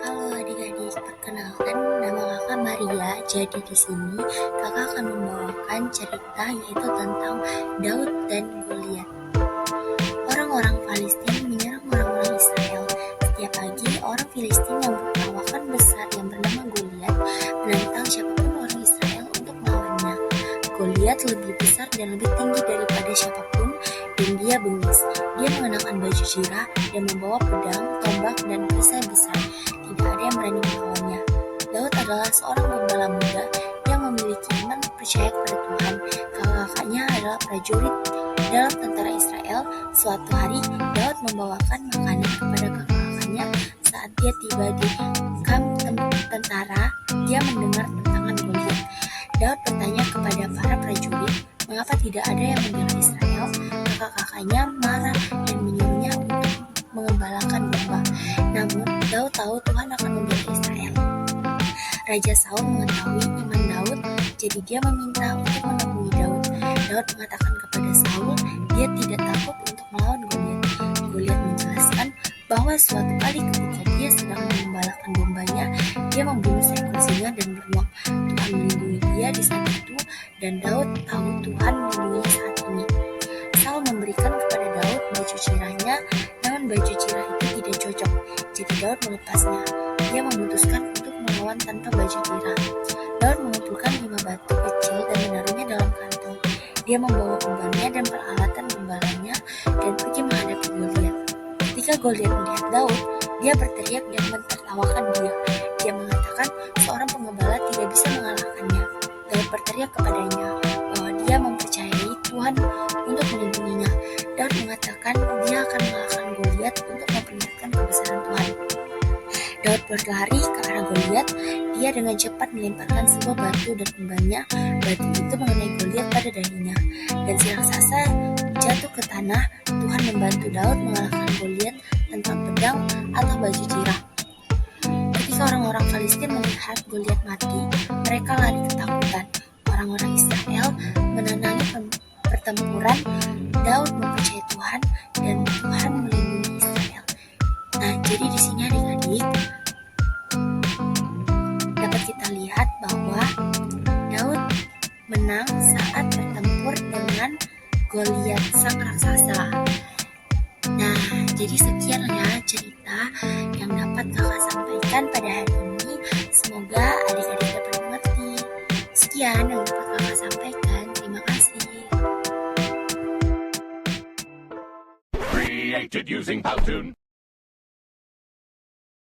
Halo adik-adik, perkenalkan nama kakak Maria. Jadi di sini kakak akan membawakan cerita yaitu tentang Daud dan Goliat. Orang-orang Palestina menyerang orang-orang Israel. Setiap pagi, orang Filistin yang berperawakan besar yang bernama Goliat menentang siapapun orang Israel untuk melawannya. Goliat lebih besar dan lebih tinggi daripada siapapun, dan dia bengis. Dia mengenakan baju zirah dan membawa pedang, tombak, dan perisai besar. Tidak ada yang berani melawannya. Daud adalah seorang gembala muda yang memiliki iman percaya kepada Tuhan. Kakak-kakaknya adalah prajurit dalam tentara Israel. Suatu hari, Daud membawakan makanan kepada kakak-kakaknya. Saat dia tiba di kamp tentara, dia mendengar tentangan Goliat. Daud bertanya kepada para prajurit, mengapa tidak ada yang membela Israel? Kakak-kakaknya marah dan menyuruhnya untuk mengembalakan domba. Namun, Daud tahu Tuhan akan membela Israel. Raja Saul mengetahui iman Daud, jadi dia meminta untuk menemui Daud. Daud mengatakan kepada Saul, dia tidak takut untuk melawan Goliat. Goliat menjelaskan bahwa suatu kali ketika dia sedang mengembalakan dombanya, dia membunuh seekor singa dan beruang. Tuhan melindungi dia di saat itu, dan Daud tahu Tuhan melindunginya saat ini. Saul memberikan kepada Daud baju zirahnya, namun baju zirah itu tidak cocok, jadi Daud melepasnya. Dia memutuskan untuk melawan tanpa baju zirah. Daud mengumpulkan 5 batu kecil dan menaruhnya dalam kantong. Dia membawa umpannya dan peralatan gembalanya dan pergi menghadapi Goliat. Ketika Goliat melihat Daud, dia berteriak dan mentertawakan dia. Dia mengatakan seorang penggembala tidak bisa mengalahkannya. Daud berteriak kepadanya bahwa dia mempercayai Tuhan untuk melindunginya. Daud mengatakan dia akan mengalahkan Goliat untuk memperlihatkan kebesaran Tuhan. Daud berlari ke arah Goliat. Dia dengan cepat melemparkan sebuah batu dan umpannya. Batu itu mengenai Goliat pada dahinya, dan si raksasa jatuh ke tanah. Tuhan membantu Daud mengalahkan Goliat tanpa pedang atau baju zirah. Ketika orang-orang Filistin melihat Goliat mati, mereka lari ketakutan. Orang-orang Israel menenangi pertempuran. Daud mempercayai Tuhan, dan Tuhan melindungi Israel. Nah, jadi di sini adik-adik dapat kita lihat bahwa Daud menang saat bertempur dengan Goliat sang raksasa. Nah, jadi sekian ya cerita yang dapat kakak sampaikan pada hari ini. Semoga adik-adik dapat mengerti. Sekian yang dapat kakak sampaikan. Terima kasih. Created using Power